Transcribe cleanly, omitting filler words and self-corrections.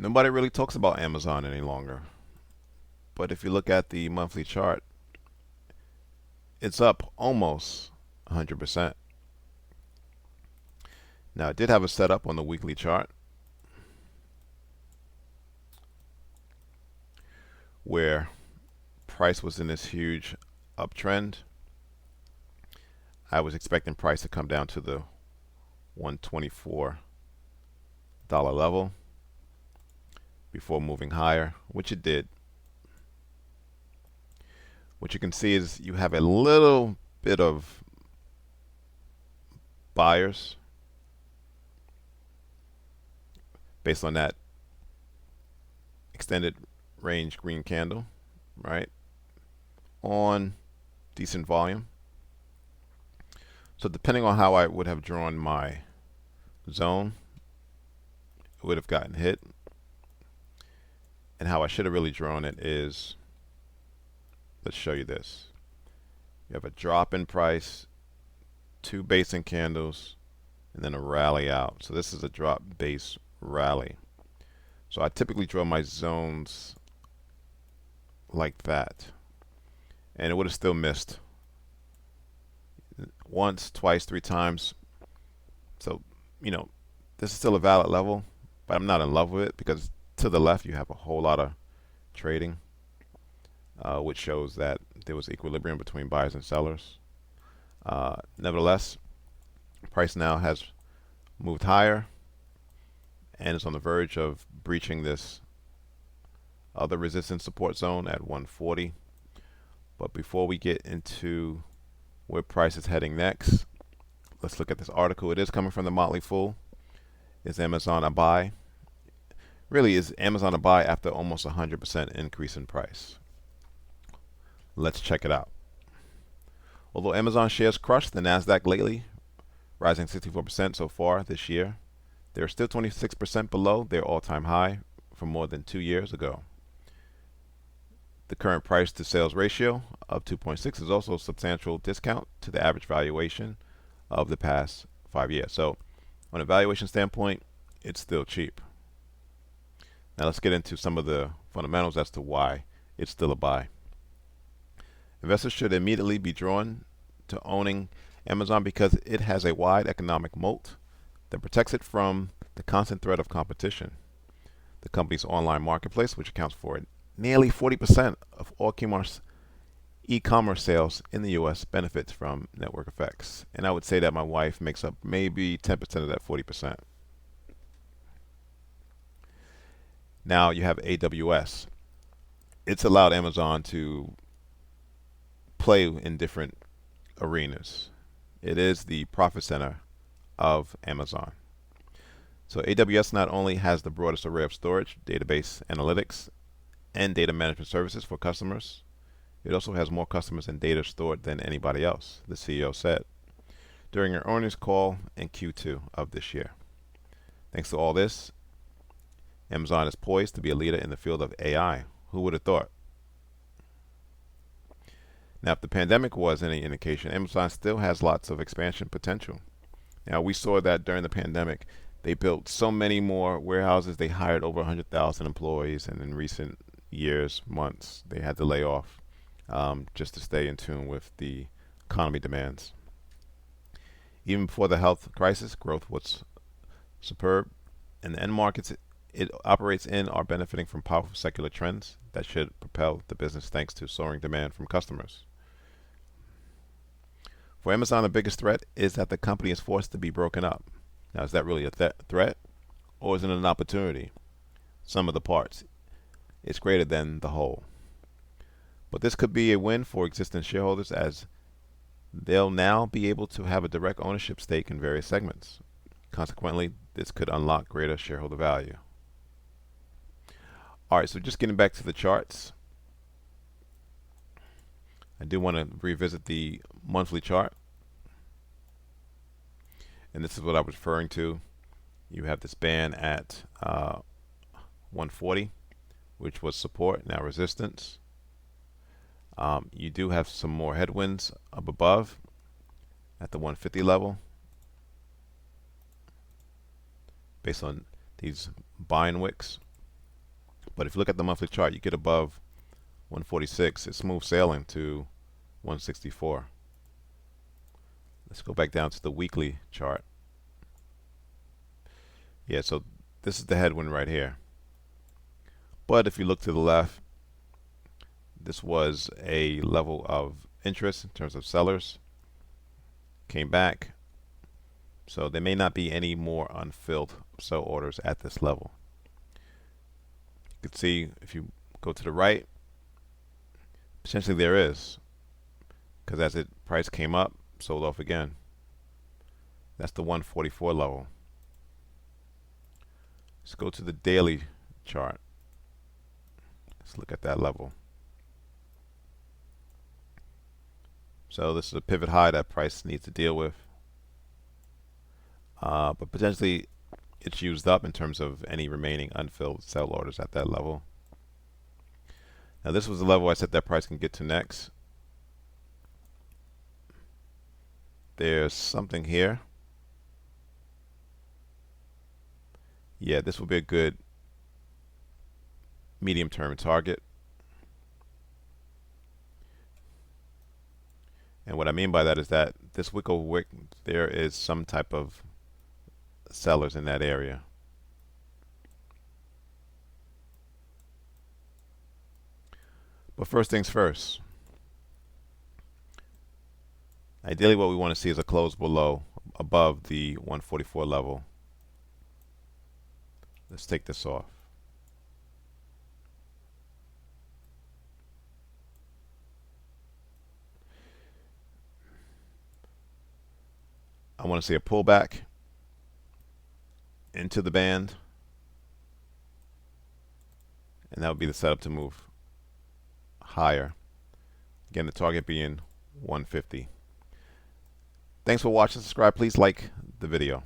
Nobody really talks about Amazon any longer. But if you look at the monthly chart, it's up almost 100%. Now, it did have a setup on the weekly chart where price was in this huge uptrend. I was expecting price to come down to the $124 level before moving higher, which it did. What you can see is you have a little bit of buyers based on that extended range green candle, right? On decent volume. So depending on how I would have drawn my zone, it would have gotten hit. And how I should have really drawn it is, let's show you this. You have a drop in price, two basing candles, and then a rally out. So this is a drop base rally. So I typically draw my zones like that. And it would have still missed once, twice, three times. So, this is still a valid level, but I'm not in love with it because to the left you have a whole lot of trading, which shows that there was equilibrium between buyers and sellers. Nevertheless, price now has moved higher and is on the verge of breaching this other resistance support zone at 140. But before we get into where price is heading next, let's look at this article. It is coming from the Motley Fool. Is Amazon a buy? Really, is Amazon a buy after almost 100% increase in price? Let's check it out. Although Amazon shares crushed the NASDAQ lately, rising 64% so far this year, they're still 26% below their all-time high from more than 2 years ago. The current price to sales ratio of 2.6 is also a substantial discount to the average valuation of the past 5 years. So on a valuation standpoint, it's still cheap. Now let's get into some of the fundamentals as to why it's still a buy. Investors should immediately be drawn to owning Amazon because it has a wide economic moat that protects it from the constant threat of competition. The company's online marketplace, which accounts for nearly 40% of all e-commerce sales in the US, benefits from network effects. And I would say that my wife makes up maybe 10% of that 40%. Now you have AWS. It's allowed Amazon to play in different arenas. It is the profit center of Amazon. So AWS not only has the broadest array of storage, database analytics, and data management services for customers, it also has more customers and data stored than anybody else, the CEO said during her earnings call in Q2 of this year. Thanks to all this, Amazon is poised to be a leader in the field of AI. Who would have thought? Now, if the pandemic was any indication, Amazon still has lots of expansion potential. Now, we saw that during the pandemic, they built so many more warehouses. They hired over 100,000 employees, and in recent years, months, they had to lay off just to stay in tune with the economy demands. Even before the health crisis, growth was superb, and the end markets it operates in are benefiting from powerful secular trends that should propel the business thanks to soaring demand from customers. For Amazon, the biggest threat is that the company is forced to be broken up. Now, is that really a threat, or is it an opportunity? Sum of the parts is greater than the whole. But this could be a win for existing shareholders as they'll now be able to have a direct ownership stake in various segments. Consequently, this could unlock greater shareholder value. All right, so just getting back to the charts, I do want to revisit the monthly chart. And this is what I was referring to. You have this band at 140, which was support, now resistance. You do have some more headwinds up above at the 150 level based on these buying wicks. But if you look at the monthly chart, you get above 146. It's smooth sailing to 164. Let's go back down to the weekly chart. Yeah, so this is the headwind right here. But if you look to the left, this was a level of interest in terms of sellers. Came back. So there may not be any more unfilled sell orders at this level. You can see if you go to the right, potentially there is, because as it price came up, sold off again. That's the 144 level. Let's go to the daily chart. Let's look at that level. So this is a pivot high that price needs to deal with. But potentially it's used up in terms of any remaining unfilled sell orders at that level. Now this was the level I said that price can get to next. There's something here. Yeah, this will be a good medium-term target. And what I mean by that is that this wick over wick, there is some type of sellers in that area. But first things first. Ideally what we want to see is a close below, above the 144 level. Let's take this off. I want to see a pullback into the band, and that would be the setup to move higher. Again, the target being 150. Thanks for watching. Subscribe. Please like the video.